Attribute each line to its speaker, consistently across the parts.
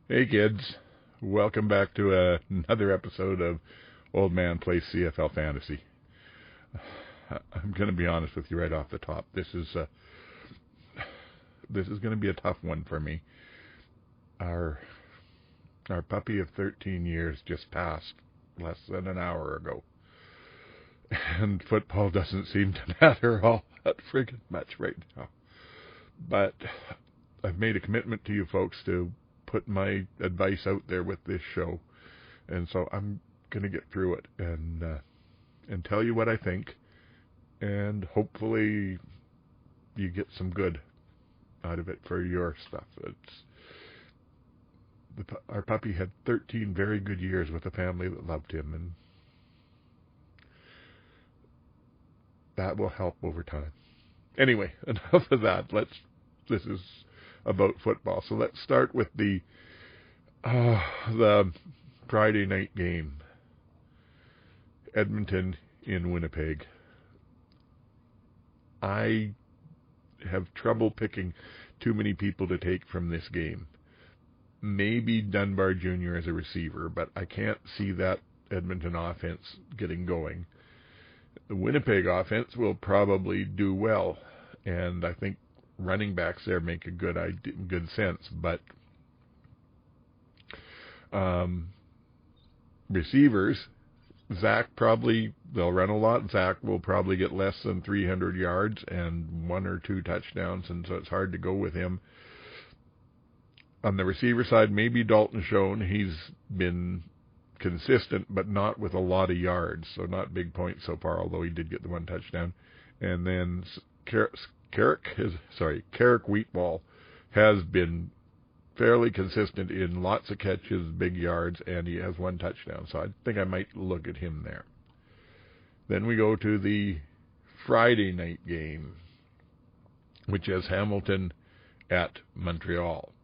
Speaker 1: Hey kids, welcome back to another episode of Oldman Plays CFL Fantasy. I'm going to be honest with you right off the top. This is going to be a tough one for me. Our puppy of 13 years just passed less than an hour ago, and football doesn't seem to matter all that friggin' much right now. But I've made a commitment to you folks to put my advice out there with this show, and so I'm going to get through it and tell you what I think, and hopefully you get some good out of it for your stuff. Our puppy had 13 very good years with a family that loved him, and that will help over time. Anyway, enough of that. This is about football. So let's start with the Friday night game. Edmonton in Winnipeg. I have trouble picking too many people to take from this game. Maybe Dunbar Jr. as a receiver, but I can't see that Edmonton offense getting going. The Winnipeg offense will probably do well, and I think running backs there make a good sense, but receivers, Zach they'll run a lot. Zach will probably get less than 300 yards and 1 or 2 touchdowns, and so it's hard to go with him. On the receiver side, maybe Dalton Schoen. He's been consistent, but not with a lot of yards, so not big points so far, although he did get the 1 touchdown. And then Carrick Wheatball has been fairly consistent in lots of catches, big yards, and he has 1 touchdown. So I think I might look at him there. Then we go to the Friday night game, which is Hamilton at Montreal.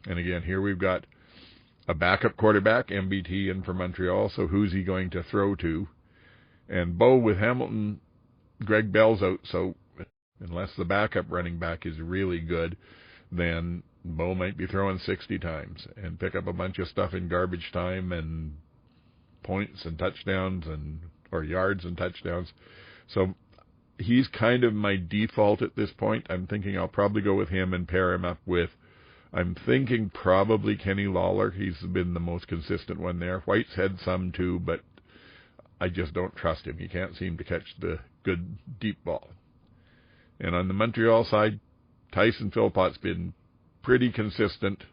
Speaker 1: And again, here we've got a backup quarterback, MBT, in for Montreal. So who's he going to throw to? And Bo with Hamilton, Greg Bell's out, so unless the backup running back is really good, then Bo might be throwing 60 times and pick up a bunch of stuff in garbage time and points and touchdowns or yards and touchdowns. So he's kind of my default at this point. I'm thinking I'll probably go with him and pair him up with, I'm thinking probably Kenny Lawler. He's been the most consistent one there. White's had some too, but I just don't trust him. He can't seem to catch the good deep ball. And on the Montreal side, Tyson Philpott's been pretty consistent.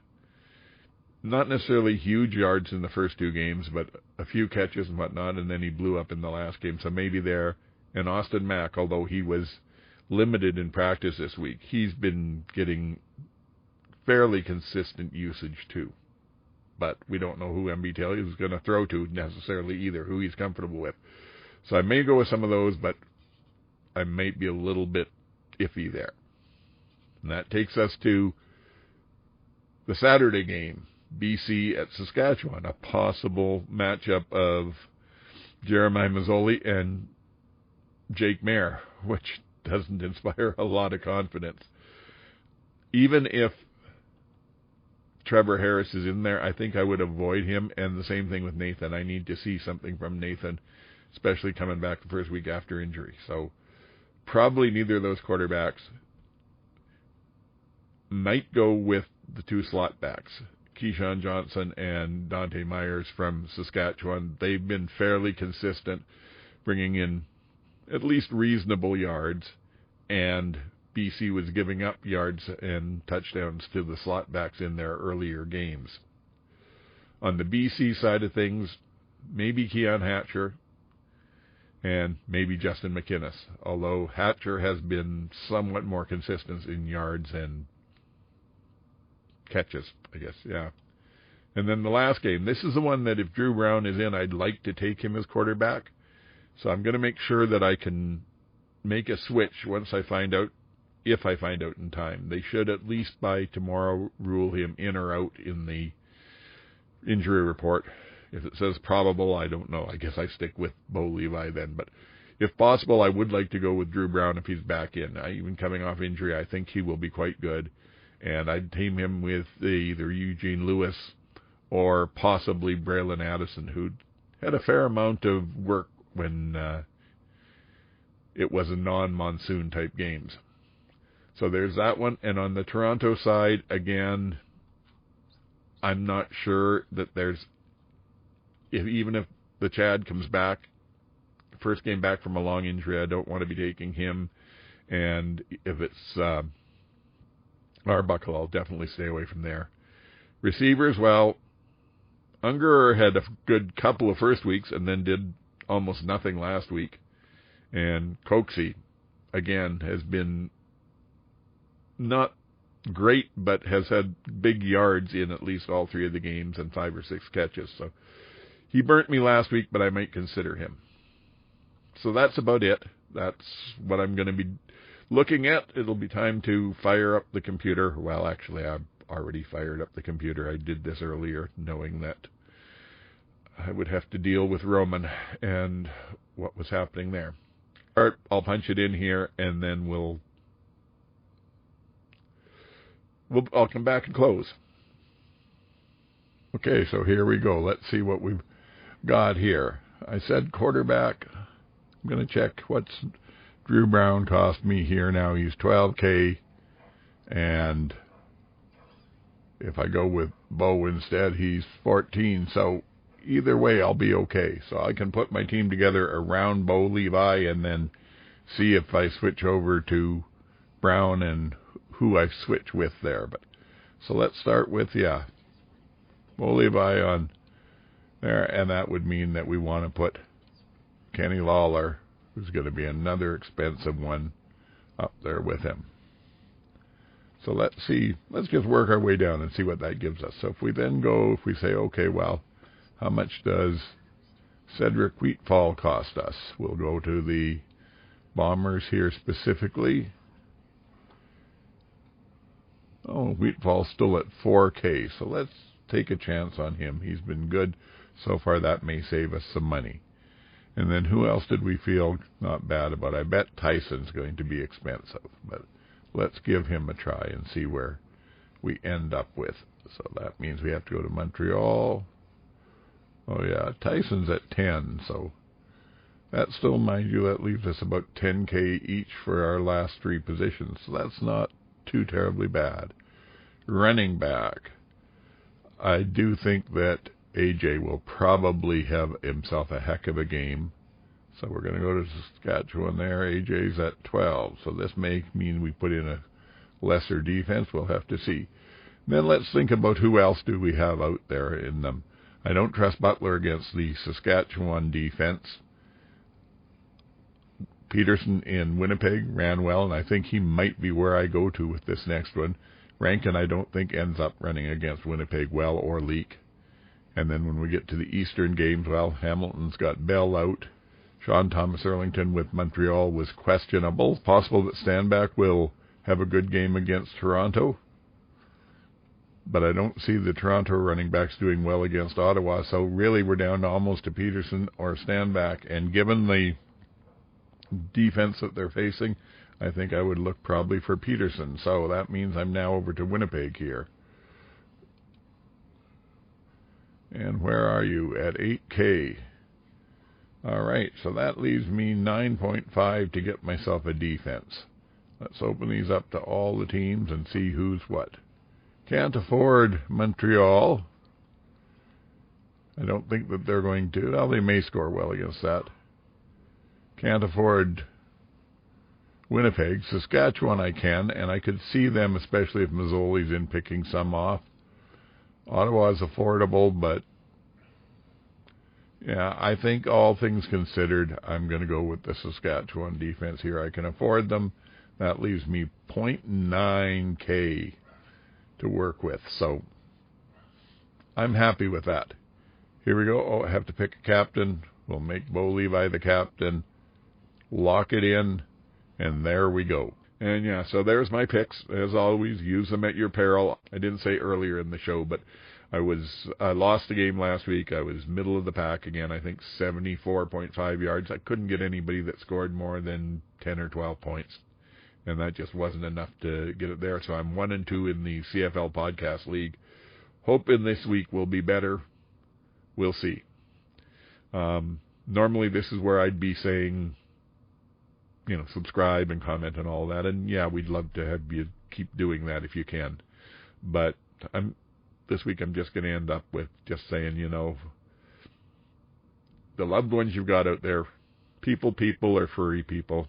Speaker 1: Not necessarily huge yards in the first 2 games, but a few catches and whatnot, and then he blew up in the last game. So maybe there. And Austin Mack, although he was limited in practice this week, he's been getting fairly consistent usage too. But we don't know who MBT is going to throw to necessarily either, who he's comfortable with. So I may go with some of those, but I might be a little bit iffy there. And that takes us to the Saturday game, BC at Saskatchewan, a possible matchup of Jeremiah Mazzoli and Jake Mayer, which doesn't inspire a lot of confidence. Even if Trevor Harris is in there, I think I would avoid him, and the same thing with Nathan. I need to see something from Nathan, especially coming back the first week after injury. So probably neither of those quarterbacks. Might go with the 2 slot backs, Keyshawn Johnson and Dante Myers from Saskatchewan. They've been fairly consistent, bringing in at least reasonable yards, and BC was giving up yards and touchdowns to the slot backs in their earlier games. On the BC side of things, maybe Keon Hatcher and maybe Justin McInnes, although Hatcher has been somewhat more consistent in yards and catches, I guess, yeah. And then the last game, this is the one that if Drew Brown is in, I'd like to take him as quarterback. So I'm going to make sure that I can make a switch once I find out, if I find out in time. They should at least by tomorrow rule him in or out in the injury report. If it says probable, I don't know. I guess I stick with Bo Levi then. But if possible, I would like to go with Drew Brown if he's back in. Even coming off injury, I think he will be quite good. and I'd team him with either Eugene Lewis or possibly Braylon Addison, who had a fair amount of work when it was a non-monsoon type games. So there's that one. And on the Toronto side, again, I'm not sure that even if the Chad comes back, first game back from a long injury, I don't want to be taking him. And if it's Arbuckle, I'll definitely stay away from there. Receivers, well, Unger had a good couple of first weeks and then did almost nothing last week. And Coxie, again, has been not great, but has had big yards in at least all three of the games and 5 or 6 catches. So he burnt me last week, but I might consider him. So that's about it. That's what I'm going to be looking at. It'll be time to fire up the computer. Well, actually, I've already fired up the computer. I did this earlier, knowing that I would have to deal with Roman and what was happening there. I'll punch it in here, and then I'll come back and close. Okay, so here we go. Let's see what we've got here. I said quarterback. I'm going to check what's Drew Brown cost me here now. He's $12,000, and if I go with Bo instead, he's $14,000. So either way, I'll be okay. So I can put my team together around Bo Levi and then see if I switch over to Brown and who I switch with there. But so let's start with, Bo Levi on there, and that would mean that we want to put Kenny Lawler, who's going to be another expensive one, up there with him. So let's see. Let's just work our way down and see what that gives us. So if we say, okay, well, how much does Cedric Wheatfall cost us? We'll go to the Bombers here specifically. Oh, Wheatfall's still at $4,000, so let's take a chance on him. He's been good so far. That may save us some money. And then who else did we feel not bad about? I bet Tyson's going to be expensive, but let's give him a try and see where we end up with. So that means we have to go to Montreal. Oh yeah, Tyson's at 10, so that still, mind you, that leaves us about $10,000 each for our last 3 positions. So that's not too terribly bad. Running back, I do think that AJ will probably have himself a heck of a game. So we're going to go to Saskatchewan there. AJ's at 12. So this may mean we put in a lesser defense. We'll have to see. Then let's think about who else do we have out there in them. I don't trust Butler against the Saskatchewan defense. Peterson in Winnipeg ran well, and I think he might be where I go to with this next one. Rankin, I don't think, ends up running against Winnipeg well or Leak. And then when we get to the Eastern games, well, Hamilton's got Bell out. Sean Thomas-Erlington with Montreal was questionable. Possible that Stanback will have a good game against Toronto. But I don't see the Toronto running backs doing well against Ottawa. So really we're down to almost to Peterson or Stanback. And given the defense that they're facing, I think I would look probably for Peterson. So that means I'm now over to Winnipeg here. And where are you? At $8,000. All right, so that leaves me 9.5 to get myself a defense. Let's open these up to all the teams and see who's what. Can't afford Montreal. I don't think that they're going to. Well, they may score well against that. Can't afford Winnipeg. Saskatchewan I can, and I could see them, especially if Mazzoli's in, picking some off. Ottawa is affordable, but yeah, I think all things considered, I'm going to go with the Saskatchewan defense here. I can afford them. That leaves me $0.9K to work with, so I'm happy with that. Here we go. Oh, I have to pick a captain. We'll make Bo Levi the captain. Lock it in, and there we go. And yeah, so there's my picks. As always, use them at your peril. I didn't say earlier in the show, but I lost the game last week. I was middle of the pack again. I think 74.5 yards. I couldn't get anybody that scored more than 10 or 12 points. and that just wasn't enough to get it there. So I'm 1-2 in the CFL Podcast League. Hoping this week will be better. We'll see. Normally this is where I'd be saying, subscribe and comment and all that. And yeah, we'd love to have you keep doing that if you can. But this week I'm just going to end up with just saying, the loved ones you've got out there, people or furry people,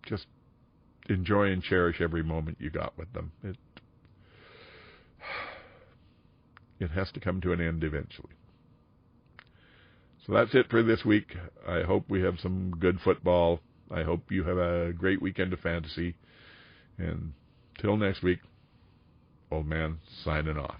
Speaker 1: just enjoy and cherish every moment you got with them. It has to come to an end eventually. So that's it for this week. I hope we have some good football. I hope you have a great weekend of fantasy. And till next week, Old Man signing off.